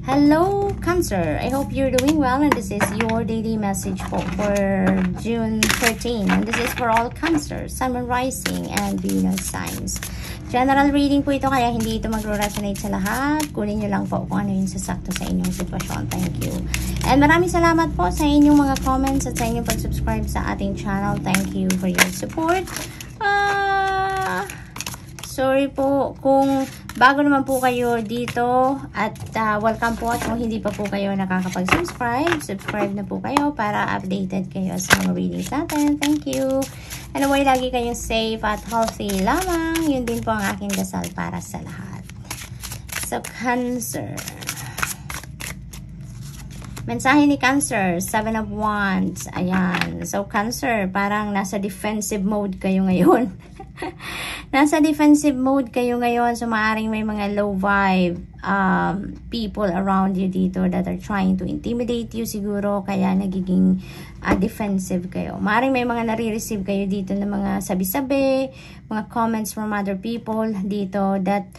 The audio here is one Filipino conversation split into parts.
Hello, Cancer. I hope you're doing well, and this is your daily message for June 13. And this is for all Cancer, Sun, Moon, Rising, and Venus signs. General reading po ito, kaya hindi ito magro-resonate sa lahat. Kunin nyo lang po kung ano yung sasakto sa inyong sitwasyon. Thank you. And maraming salamat po sa inyong mga comments at sa inyong pag-subscribe sa ating channel. Thank you for your support. Sorry po kung bago naman po kayo dito at welcome po, at kung hindi pa po kayo nakakapag-subscribe, subscribe na po kayo para updated kayo sa mga readings natin. Thank you. And away, lagi kayong safe at healthy lamang. Yun din po ang aking dasal para sa lahat. So, Cancer. Mensahe ni Cancer, 7 of Wands. Ayan. So, Cancer, parang nasa defensive mode kayo ngayon. Nasa defensive mode kayo ngayon. So, maaaring may mga low vibe people around you dito that are trying to intimidate you siguro. Kaya nagiging defensive kayo. Maaaring may mga nare-receive kayo dito ng mga sabi-sabi, mga comments from other people dito that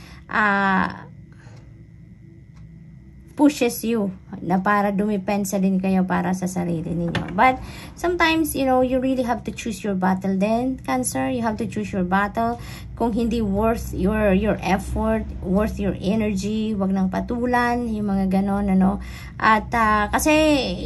pushes you na para dumipensa din kayo para sa sarili ninyo. But sometimes, you know, you really have to choose your battle then, Cancer. You have to choose your battle. Kung hindi worth your effort, worth your energy, wag nang patulan, yung mga ganon, ano. At kasi,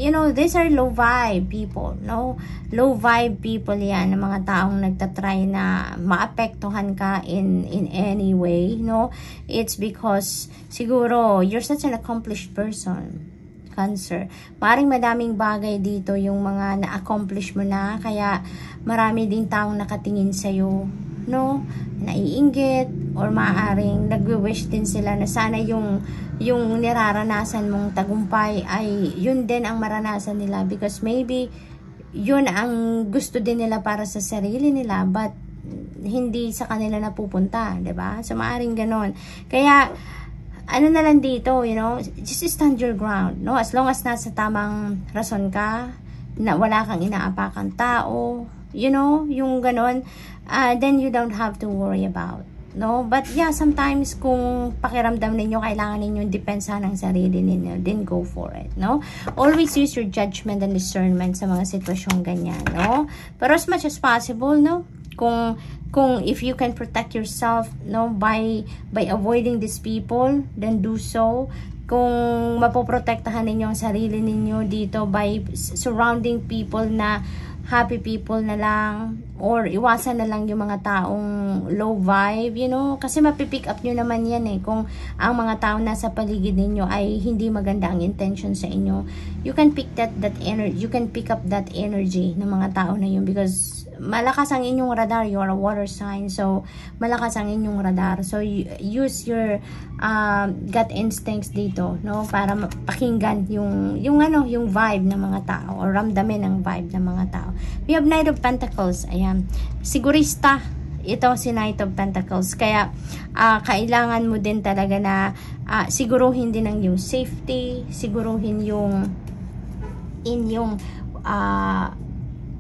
you know, these are low vibe people, no? Low vibe people yan, ng mga taong nagtatry na maapektuhan ka in any way, no? It's because siguro you're such an accomplished person, Cancer. Maring madaming bagay dito yung mga na-accomplish mo na, kaya marami din taong nakatingin sa'yo, no? Naiinggit, or maaring nagwi-wish din sila na sana yung niraranasan mong tagumpay ay yun din ang maranasan nila, because maybe yun ang gusto din nila para sa sarili nila, but hindi sa kanila napupunta, 'di ba? So maaring ganon. Kaya ano na lang dito, you know, just stand your ground, no? As long as nasa tamang rason ka, na wala kang inaapakang tao, you know, yung ganon, then you don't have to worry about, no? But yeah, sometimes kung pakiramdam ninyo kailangan ninyong depensa ng sarili ninyo, then go for it, no? Always use your judgment and discernment sa mga sitwasyong ganyan, no? Pero as much as possible, no? Kung if you can protect yourself, no, by avoiding these people, then do so. Kung mapoprotektahan ninyo ang sarili ninyo dito by surrounding people na happy people na lang, or iwasan na lang yung mga taong low vibe, you know, kasi mapipick up nyo naman yan eh, kung ang mga taong nasa paligid ninyo ay hindi maganda ang intention sa inyo. You can pick that energy, you can pick up that energy ng mga tao na yun, because malakas ang inyong radar. You are a water sign, so malakas ang inyong radar. So use your gut instincts dito, no, para pakinggan yung vibe ng mga tao, or ramdamin ang vibe ng mga tao. We have Knight of Pentacles. Ayan, sigurista ito si Knight of Pentacles, kaya kailangan mo din talaga na siguruhin din ang yung safety, siguruhin yung inyong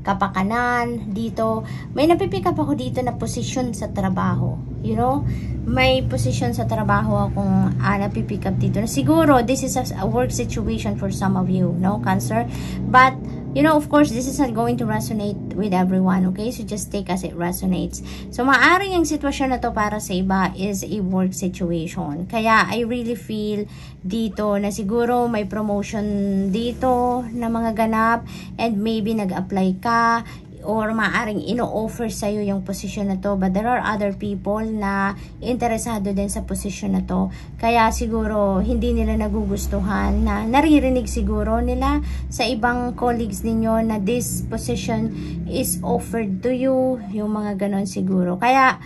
kapakanan dito. May napipick up ako dito na posisyon sa trabaho, you know, may posisyon sa trabaho akong napipick up dito na siguro this is a work situation for some of you, no, Cancer. But you know, of course, this is not going to resonate with everyone, okay? So just take as it resonates. So maaring ang sitwasyon na to para sa iba is a work situation. Kaya I really feel dito na siguro may promotion dito na mga ganap, and maybe nag-apply ka, or maaring ino-offer sa'yo yung posisyon na to, but there are other people na interesado din sa posisyon na to. Kaya siguro hindi nila nagugustuhan, na naririnig siguro nila sa ibang colleagues ninyo na this position is offered to you, yung mga ganon siguro. Kaya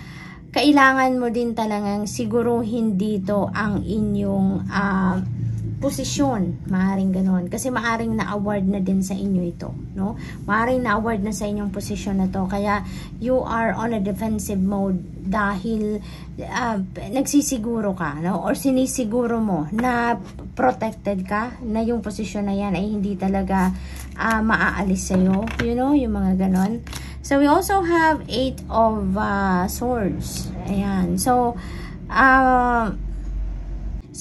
kailangan mo din talagang siguruhin dito ang inyong posisyon, maaring ganon. Kasi maaring na-award na din sa inyo ito, no? Maaring na-award na sa inyong posisyon na to. Kaya you are on a defensive mode dahil nagsisiguro ka, no? Or sinisiguro mo na protected ka, na yung posisyon na yan ay hindi talaga maaalis sa'yo, you know, yung mga ganon. So we also have 8 of Swords. Ayan. So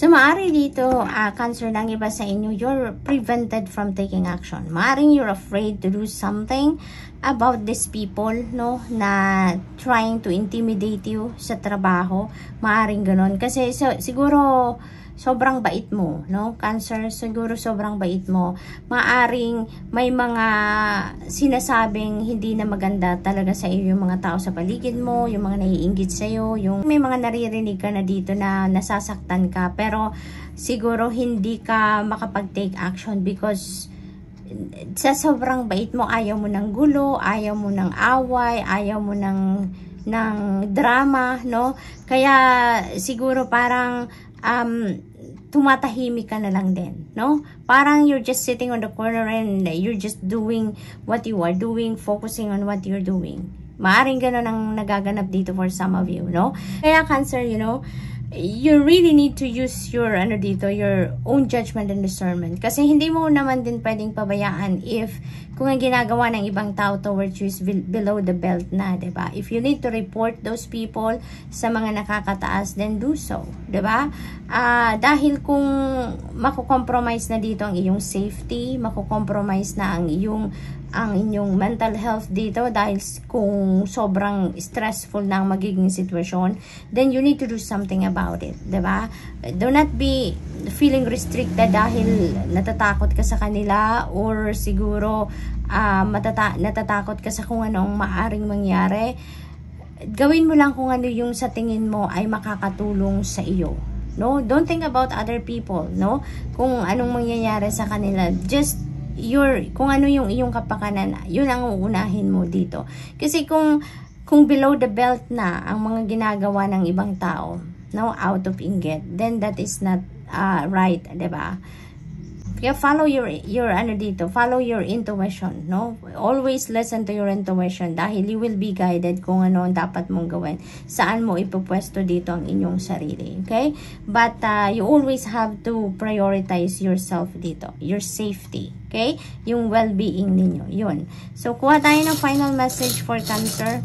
So, maaari dito, Cancer, ng iba sa inyo, you're prevented from taking action. Maaring you're afraid to do something about these people, no, na trying to intimidate you sa trabaho. Maaring ganon. Kasi siguro, sobrang bait mo, no? Cancer, siguro sobrang bait mo. Maaring may mga sinasabing hindi na maganda talaga sa iyo yung mga tao sa paligid mo, yung mga naiinggit sa iyo, yung may mga naririnig ka na dito na nasasaktan ka, pero siguro hindi ka makapag-take action because sa sobrang bait mo, ayaw mo ng gulo, ayaw mo ng away, ayaw mo ng drama, no? Kaya siguro parang tumatahimik ka na lang din, no? Parang you're just sitting on the corner and you're just doing what you are doing, focusing on what you're doing. Maaring ganun ang nagaganap dito for some of you, no? Kaya Cancer, you know, you really need to use your your own judgment and discernment, kasi hindi mo naman din pwedeng pabayaan if kung ang ginagawa ng ibang tao towards you is below the belt na, diba? If you need to report those people sa mga nakakataas, then do so, diba? Dahil kung mako-compromise na dito ang iyong safety, mako-compromise na ang inyong mental health dito dahil kung sobrang stressful na ang magiging sitwasyon, then you need to do something about it, diba? Do not be feeling restricted dahil natatakot ka sa kanila or siguro natatakot ka sa kung anong maaring mangyari. Gawin mo lang kung ano yung sa tingin mo ay makakatulong sa iyo, no? Don't think about other people, no? Kung anong mangyayari sa kanila, just kung ano yung iyong kapakanan, yun ang uunahin mo dito. Kasi kung below the belt na ang mga ginagawa ng ibang tao, no, out of inggit, then that is not right, diba? Kaya follow follow your intuition, no? Always listen to your intuition dahil you will be guided kung ano ang dapat mong gawin. Saan mo ipupwesto dito ang inyong sarili, okay? But you always have to prioritize yourself dito, your safety, okay? Yung well-being ninyo, yun. So, kuha tayo ng final message for Cancer.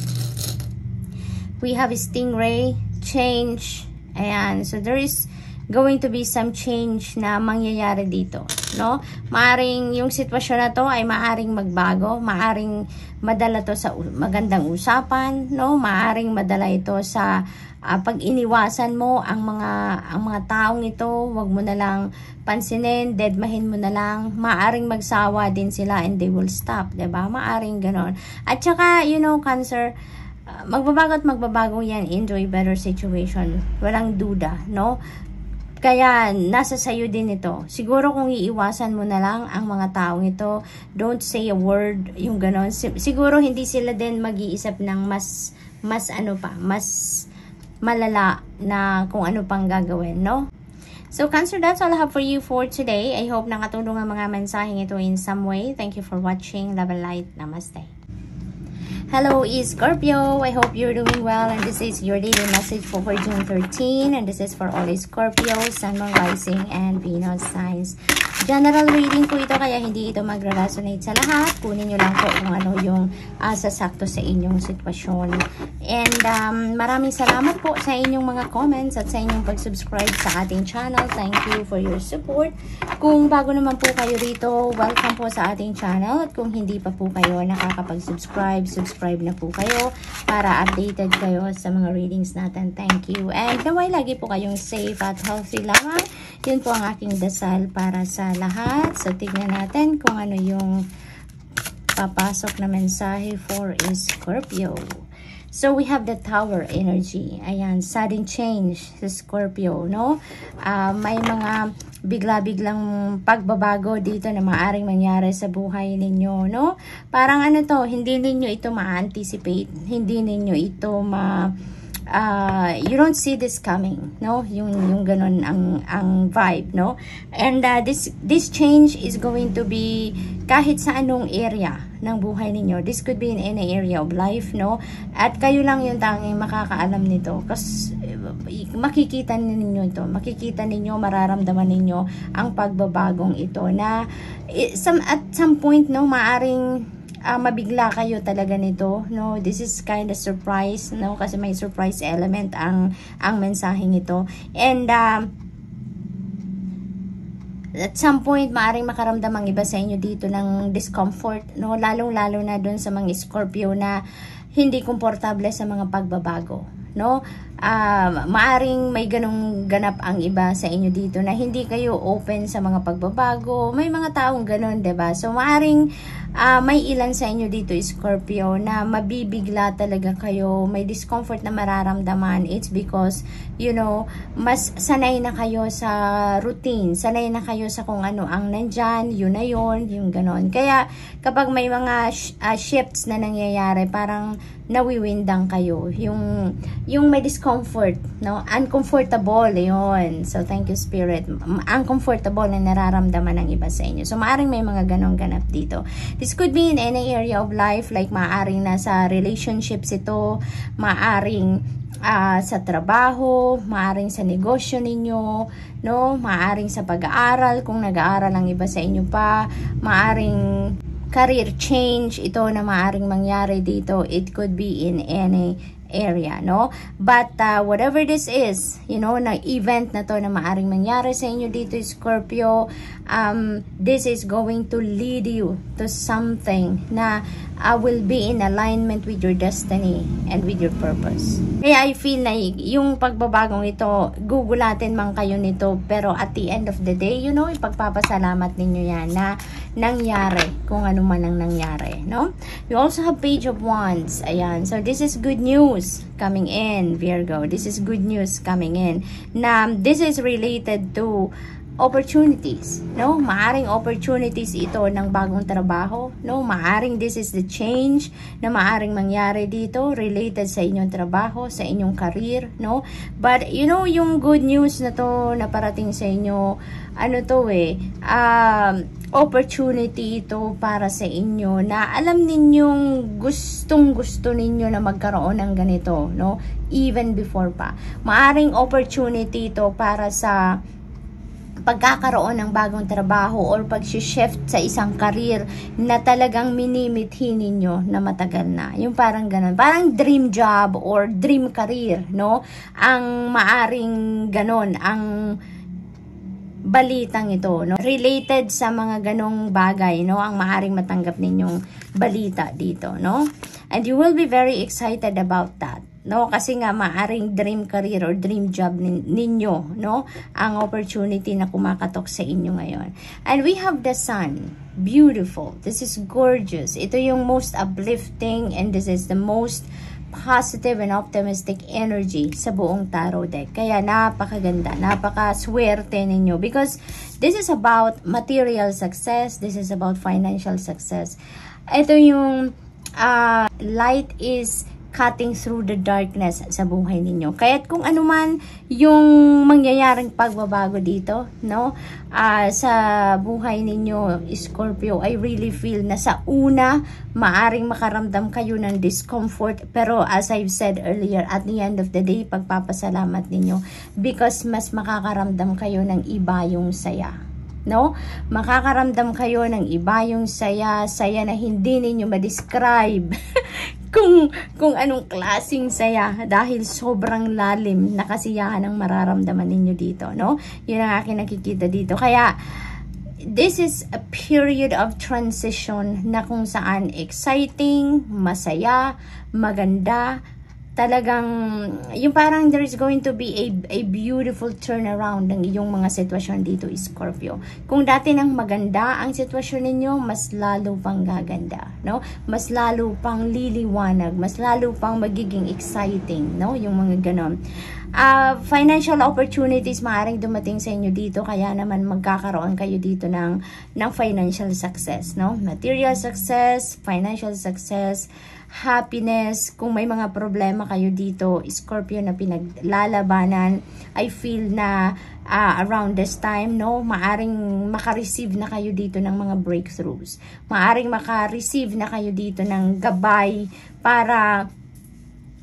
We have a stingray, change, and so there is going to be some change na mangyayari dito, no? Maaring yung sitwasyon na to ay maaring magbago, maaring madala to sa magandang usapan, no? Maaring madala ito sa pag iniwasan mo ang mga taong ito, wag mo na lang pansinin, deadmahin mo na lang. Maaring magsawa din sila and they will stop, diba? Maaring ganon. At saka, you know, Cancer, magbabago at magbabago yan into a better situation. Walang duda, no? Kaya, nasa sayo din ito. Siguro kung iiwasan mo na lang ang mga taong ito, don't say a word, yung ganon. Siguro hindi sila din mag-iisip ng mas malala na kung ano pang gagawin, no? So, Cancer, that's all I have for you for today. I hope nakatulong ang mga mensaheng ito in some way. Thank you for watching. Love and light. Namaste. Hello, Scorpio. I hope you're doing well, and this is your daily message for June 13, and this is for all Scorpios, Sun, Moon, Rising, and Venus signs. General reading po ito, kaya hindi ito mag-resonate sa lahat. Kunin nyo lang po kung ano yung sasakto sa inyong sitwasyon. And maraming salamat po sa inyong mga comments at sa inyong pag-subscribe sa ating channel. Thank you for your support. Kung bago naman po kayo rito, welcome po sa ating channel. At kung hindi pa po kayo nakakapag-subscribe, subscribe na po kayo para updated kayo sa mga readings natin. Thank you. And naway lagi po kayong safe at healthy lamang. Yun po ang aking dasal para sa lahat. So, tignan natin kung ano yung papasok na mensahe for Scorpio. So, we have the Tower energy. Ayan, sudden change sa Scorpio, no? May mga bigla-biglang pagbabago dito na maaaring mangyari sa buhay ninyo, no? Parang ano to, hindi ninyo ito ma-anticipate. Hindi ninyo ito you don't see this coming, no? Yung ganun ang vibe, no? And this change is going to be kahit sa anong area ng buhay ninyo. This could be in any area of life, no? At kayo lang yung tanging makakaalam nito. Kasi makikita ninyo ito. Makikita ninyo, mararamdaman ninyo ang pagbabagong ito na at some point, no, maaring mabigla kayo talaga nito, no? This is kind of surprise, no? Kasi may surprise element ang mensaheng ito. And At some point, maaring makaramdam ang iba sa inyo dito ng discomfort, no? Lalong-lalo na dun sa mga Scorpio na hindi komportable sa mga pagbabago, no? Maaring may ganong ganap ang iba sa inyo dito na hindi kayo open sa mga pagbabago. May mga taong ganon, 'di ba? So maaring may ilan sa inyo dito Scorpio na mabibigla talaga kayo, may discomfort na mararamdaman. It's because, you know, mas sanay na kayo sa routine, sanay na kayo sa kung ano ang nandyan, yun na yun, yung ganon. Kaya kapag may mga shifts na nangyayari, parang nawiwindang kayo, yung may discomfort, no? Uncomfortable, yun. So thank you Spirit. Uncomfortable na nararamdaman ng iba sa inyo. So maaring may mga ganong ganap dito. This could be in any area of life, like maaring nasa relationships ito, maaring sa trabaho, maaring sa negosyo ninyo, no? Maaring sa pag-aaral, kung nag-aaral ang iba sa inyo pa, maaring career change, ito na maaring mangyari dito. It could be in any area, no? But whatever this is, you know, na event na to na maaring mangyari sa inyo dito Scorpio, this is going to lead you to something na will be in alignment with your destiny and with your purpose. Kaya I feel na yung pagbabagong ito, gugulatin man kayo nito, pero at the end of the day, you know, ipagpapasalamat ninyo yan na nangyari, kung ano man ang nangyari, no? We also have Page of Wands. Ayan, so this is good news coming in, Virgo. This is good news coming in. Na this is related to opportunities, no? Maaring opportunities ito ng bagong trabaho, no? Maaring this is the change na maaring mangyari dito related sa inyong trabaho, sa inyong career, no? But you know, yung good news na to na parating sa inyo, ano to opportunity ito para sa inyo na alam ninyong gustong-gusto ninyo na magkaroon ng ganito, no? Even before pa. Maaring opportunity ito para sa pagkakaroon ng bagong trabaho or pag-shift sa isang career na talagang minimithi ninyo na matagal na. Yung parang ganun. Parang dream job or dream career, no? Ang maaring ganun, ang balitang ito, no? Related sa mga ganong bagay, no? Ang maaring matanggap ninyong balita dito, no? And you will be very excited about that, no? Kasi nga maaring dream career or dream job ninyo, no? Ang opportunity na kumakatok sa inyo ngayon. And we have the Sun. Beautiful. This is gorgeous. Ito yung most uplifting and this is the most positive and optimistic energy sa buong tarot deck. Kaya napakaganda, napakaswerte ninyo because this is about material success, this is about financial success. Ito yung light is cutting through the darkness sa buhay ninyo. Kaya't kung ano man yung mangyayaring pagbabago dito, no? Sa buhay ninyo, Scorpio, I really feel na sa una, maaring makaramdam kayo ng discomfort. Pero as I've said earlier, at the end of the day, pagpapasalamat ninyo because mas makakaramdam kayo ng iba yung saya. No? Makakaramdam kayo ng iba yung saya na hindi ninyo ma-describe kung anong klaseng saya dahil sobrang lalim na kasiyahan ang mararamdaman ninyo dito, no? Yun ang aking nakikita dito. Kaya this is a period of transition na kung saan exciting, masaya, maganda, talagang yung parang there is going to be a beautiful turnaround ng iyong mga sitwasyon dito, Scorpio. Kung dati nang maganda ang sitwasyon ninyo, mas lalo pang gaganda, no? Mas lalo pang liliwanag, mas lalo pang magiging exciting, no? Yung mga ganon. Financial opportunities maaaring dumating sa inyo dito, kaya naman magkakaroon kayo dito ng financial success, no? Material success, financial success, happiness. Kung may mga problema kayo dito, Scorpio, na pinaglalabanan, I feel na around this time, no, maaring makareceive na kayo dito ng mga breakthroughs. Maaring makareceive na kayo dito ng gabay para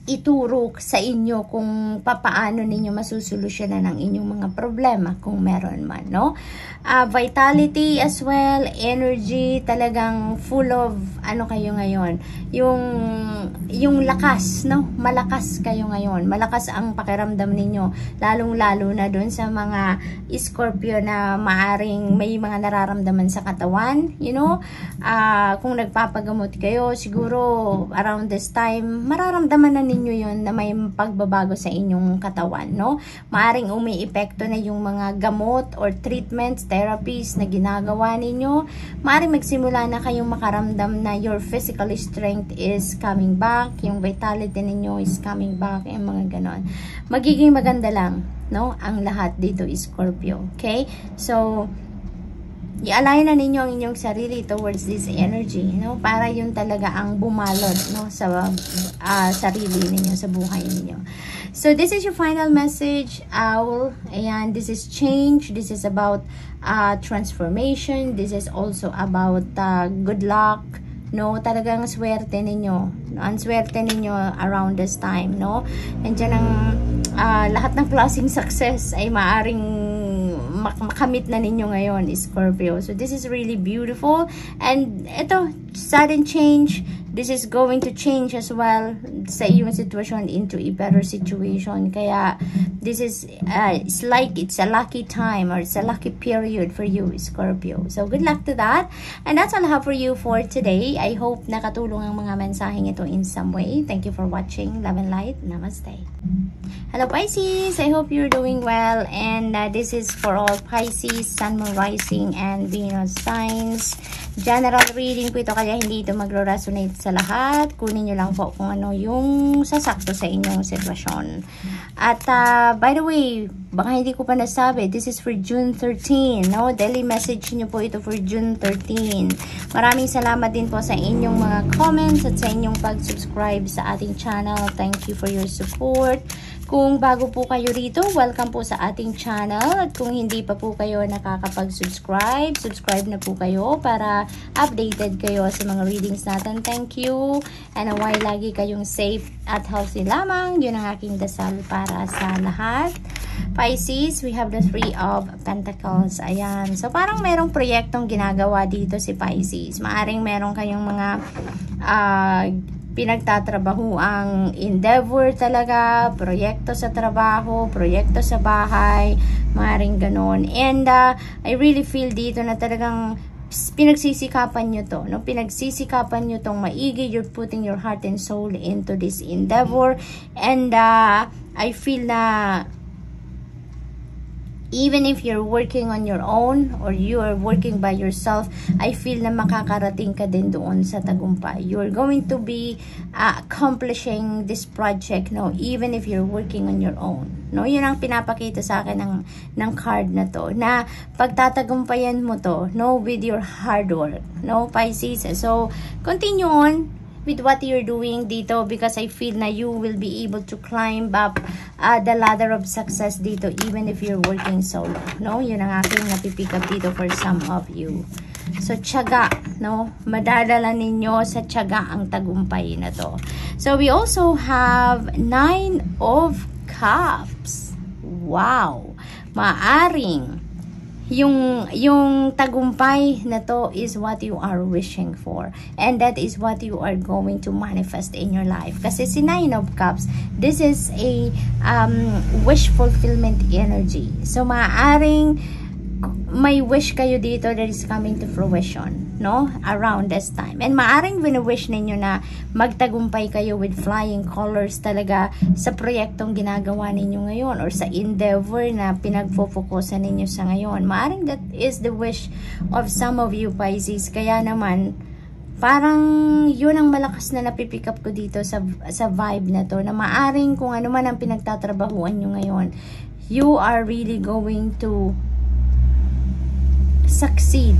ituro sa inyo kung papaano ninyo masusolusyonan ang inyong mga problema kung meron man, no? Vitality as well, energy, talagang full of ano kayo ngayon, yung lakas, no? Malakas kayo ngayon, malakas ang pakiramdam ninyo, lalong-lalo na doon sa mga Scorpio na maaring may mga nararamdaman sa katawan, you know, kung nagpapagamot kayo, siguro around this time, mararamdaman na ninyo yun na may pagbabago sa inyong katawan, no? Maaring umiepekto na yung mga gamot or treatments, therapies na ginagawa ninyo. Maaring magsimula na kayong makaramdam na your physical strength is coming back, yung vitality ninyo is coming back, yung mga ganon. Magiging maganda lang, no? Ang lahat dito is Scorpio, okay? So, i-align na ninyo ang inyong sarili towards this energy, no? Para yun talaga ang bumalot, no? Sa sarili ninyo, sa buhay ninyo. So, this is your final message, Owl. Ayan, this is change. This is about transformation. This is also about good luck, no? Talagang swerte ninyo. Ang swerte ninyo around this time, no? Nandiyan ang lahat ng klaseng success ay maaring makamit na ninyo ngayon, Scorpio. So, this is really beautiful. And ito, sudden change. This is going to change as well sa iyong sitwasyon into a better situation. Kaya, this is, it's like it's a lucky time or it's a lucky period for you, Scorpio. So, good luck to that. And that's all I have for you for today. I hope nakatulong ang mga mensaheng ito in some way. Thank you for watching. Love and light. Namaste. Hello, Pisces. I hope you're doing well. And this is for all Pisces, Sun, Moon, Rising, and Venus signs. General reading po ito, kaya hindi ito magro-resonate sa lahat. Kunin nyo lang po kung ano yung sasakto sa inyong sitwasyon. At by the way, baka hindi ko pa nasabi, this is for June 13, no? Daily message nyo po ito for June 13. Maraming salamat din po sa inyong mga comments at sa inyong pag-subscribe sa ating channel. Thank you for your support. Kung bago po kayo rito, welcome po sa ating channel. At kung hindi pa po kayo nakakapag-subscribe, subscribe na po kayo para updated kayo sa mga readings natin. Thank you. And naway lagi kayong safe at healthy lamang. Yun ang aking dasal para sa lahat. Pisces, we have the Three of Pentacles. Ayan. So, parang merong proyektong ginagawa dito si Pisces. Maaring meron kayong mga pinagtatrabaho ang endeavor talaga, proyekto sa trabaho, proyekto sa bahay, maaaring ganon. And I really feel dito na talagang pinagsisikapan nyo to, no? Pinagsisikapan nyo tong maigi. You're putting your heart and soul into this endeavor. And I feel na even if you're working on your own or you are working by yourself, I feel na makakarating ka din doon sa tagumpay. You're going to be accomplishing this project, no? Even if you're working on your own, no? Yun ang pinapakita sa akin ng card na to, na pagtatagumpayan mo to, no? With your hard work, no, Pisces? So, continue on with what you're doing dito, because I feel na you will be able to climb up the ladder of success dito even if you're working solo, no? Yun ang aking napipick up dito for some of you. So, tiyaga, no? Madadala ninyo sa tiyaga ang tagumpay na to. So, we also have 9 of Cups. Wow! Maaring yung tagumpay na to is what you are wishing for, and that is what you are going to manifest in your life. Kasi si 9 of Cups, this is a wish fulfillment energy. So maaring may wish kayo dito that is coming to fruition, no? Around this time. And maaring wini-wish ninyo na magtagumpay kayo with flying colors talaga sa proyektong ginagawa ninyo ngayon or sa endeavor na pinagfo-focusan ninyo sa ngayon. Maaring that is the wish of some of you, Pisces. Kaya naman, parang yun ang malakas na napipick up ko dito sa vibe na to, na maaring kung ano man ang pinagtatrabahuan nyo ngayon, you are really going to succeed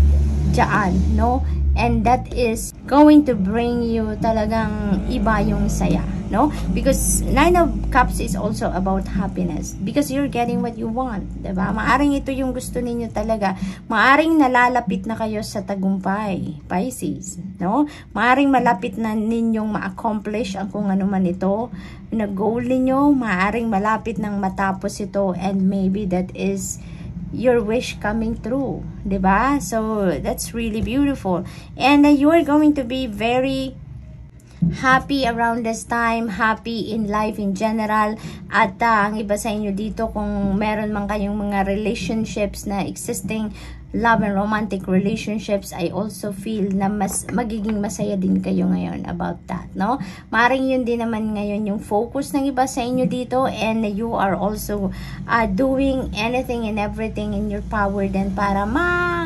dyan, no? And that is going to bring you talagang iba yung saya, no? Because Nine of Cups is also about happiness because you're getting what you want, diba? Maaring ito yung gusto ninyo talaga. Maaring nalalapit na kayo sa tagumpay, Pisces, no? Maaring malapit na ninyong ma-accomplish ang kung ano man ito na goal ninyo. Maaring malapit nang matapos ito, and maybe that is your wish coming true, diba? So that's really beautiful, and you are going to be very happy around this time, happy in life in general. At ang iba sa inyo dito, kung meron man kayong mga relationships na existing, love and romantic relationships, I also feel na mas magiging masaya din kayo ngayon about that, no? Maring yun din naman ngayon yung focus ng iba sa inyo dito, and you are also doing anything and everything in your power din para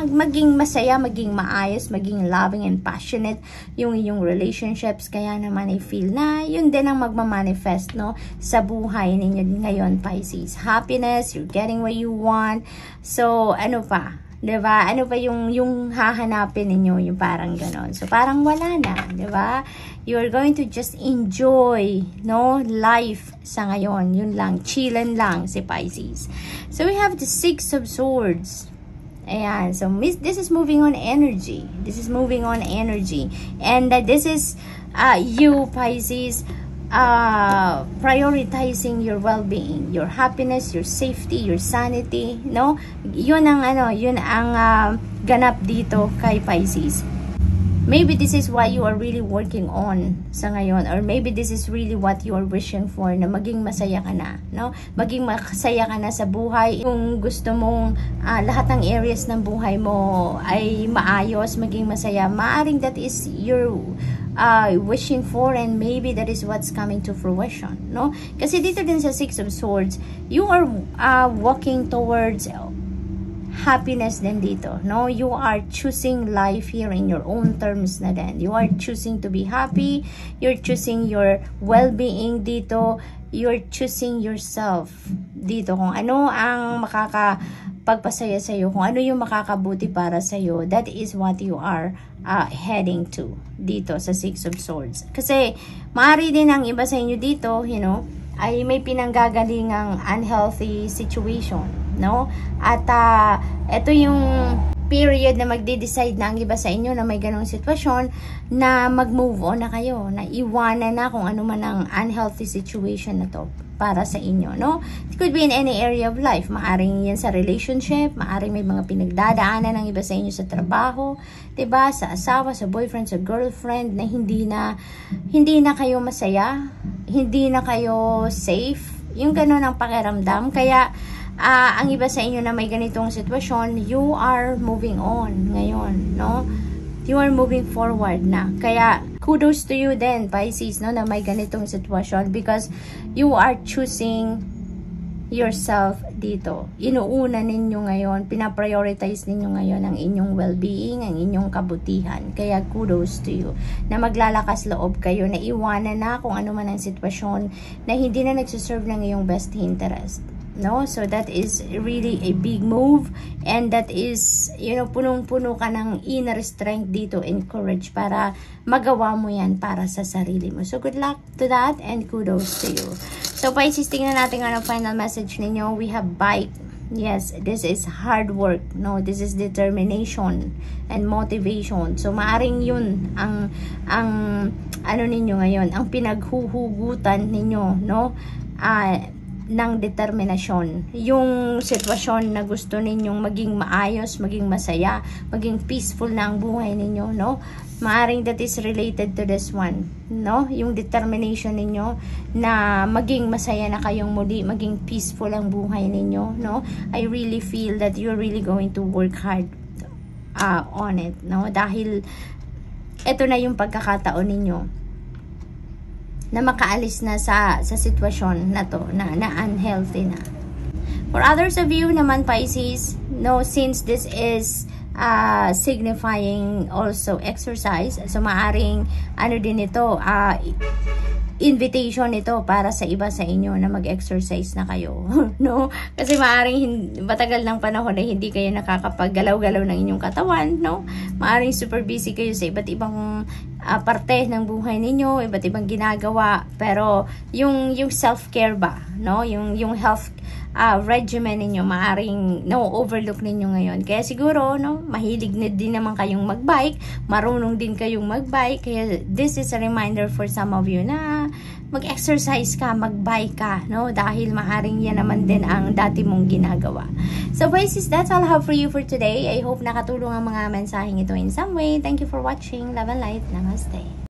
maging masaya, maging maayos, maging loving and passionate yung inyong relationships. Kaya naman I feel na yun din ang magmamanifest, no, sa buhay ninyo ngayon, Pisces. Happiness, you're getting what you want. So ano pa, diba? Ano pa yung hahanapin ninyo, yung parang ganon. So, parang wala na, diba? You're going to just enjoy, no, life sa ngayon. Yun lang, chillin lang si Pisces. So, we have the Six of Swords. Ayan. So, this is moving on energy. This is moving on energy. And this is you, Pisces, prioritizing your well-being, your happiness, your safety, your sanity, no? Yun ang ganap dito kay Pisces. Maybe this is what you are really working on sa ngayon, or maybe this is really what you are wishing for, na maging masaya ka na, no? Maging masaya ka na sa buhay. Kung gusto mong lahat ng areas ng buhay mo ay maayos, maging masaya, maaring that is your wishing for, and maybe that is what's coming to fruition, no? Kasi dito din sa Six of Swords, you are walking towards happiness din dito, no? You are choosing life here in your own terms na din. You are choosing to be happy, you're choosing your well-being dito, you're choosing yourself dito, kung ano ang makakapagpasaya sa'yo, kung ano yung makakabuti para sa'yo. That is what you are heading to dito sa Six of Swords. Kasi maaari din ang iba sa inyo dito, you know, ay may pinanggagalingang unhealthy situation, no? At ito yung period na magde-decide na ang iba sa inyo na may ganong sitwasyon, na mag-move on na kayo, na iwanan na kung ano man ang unhealthy situation na to para sa inyo, no? It could be in any area of life. Maaring yan sa relationship, maaring may mga pinagdadaanan ng iba sa inyo sa trabaho, 'di ba? Sa asawa, sa boyfriend, sa girlfriend, na hindi na kayo masaya, hindi na kayo safe. Yung gano'n ang pakiramdam. Kaya ang iba sa inyo na may ganitong sitwasyon, you are moving on ngayon, no? You are moving forward na. Kaya kudos to you then, Pisces, no, na may ganitong sitwasyon, because you are choosing yourself dito. Inuuna ninyo ngayon, pinaprioritize ninyo ngayon ang inyong well-being, ang inyong kabutihan. Kaya kudos to you na maglalakas loob kayo, na iwanan na kung ano man ang sitwasyon na hindi na nagsuserve ng iyong best interest, no? So that is really a big move, and that is, you know, punong-puno ka ng inner strength dito and courage para magawa mo yan para sa sarili mo. So good luck to that, and kudos to you. So Pisces, tingnan natin ang final message ninyo. We have bite. Yes, this is hard work, no? This is determination and motivation. So maaring yun ang ano ninyo ngayon, ang pinaghuhugutan ninyo, no? Ng determinasyon. Yung sitwasyon na gusto ninyong maging maayos, maging masaya, maging peaceful na ang buhay ninyo, no? Maaring that is related to this one, no? Yung determination ninyo na maging masaya na kayong muli, maging peaceful ang buhay ninyo, no? I really feel that you're really going to work hard on it, no? Dahil ito na yung pagkakataon ninyo na makaalis na sa sitwasyon na to, na unhealthy na. For others of you naman, Pisces, no, since this is signifying also exercise, so maaring ano din ito, invitation ito para sa iba sa inyo na mag-exercise na kayo. No? Kasi maaring matagal ng panahon na hindi kayo nakakapaggalaw-galaw ng inyong katawan. No? Maaring super busy kayo sa iba't ibang parte ng buhay ninyo, iba't ibang ginagawa. Pero yung self-care ba? No? Yung health regimen ninyo, maaring overlook ninyo ngayon. Kaya siguro, no, mahilig na din naman kayong magbike, marunong din kayong magbike. Kaya this is a reminder for some of you na mag-exercise ka, magbike ka, no? Dahil maaring yan naman din ang dati mong ginagawa. So, Pisces, that's all I have for you for today. I hope nakatulong ang mga mensaheng ito in some way. Thank you for watching. Love and light. Namaste.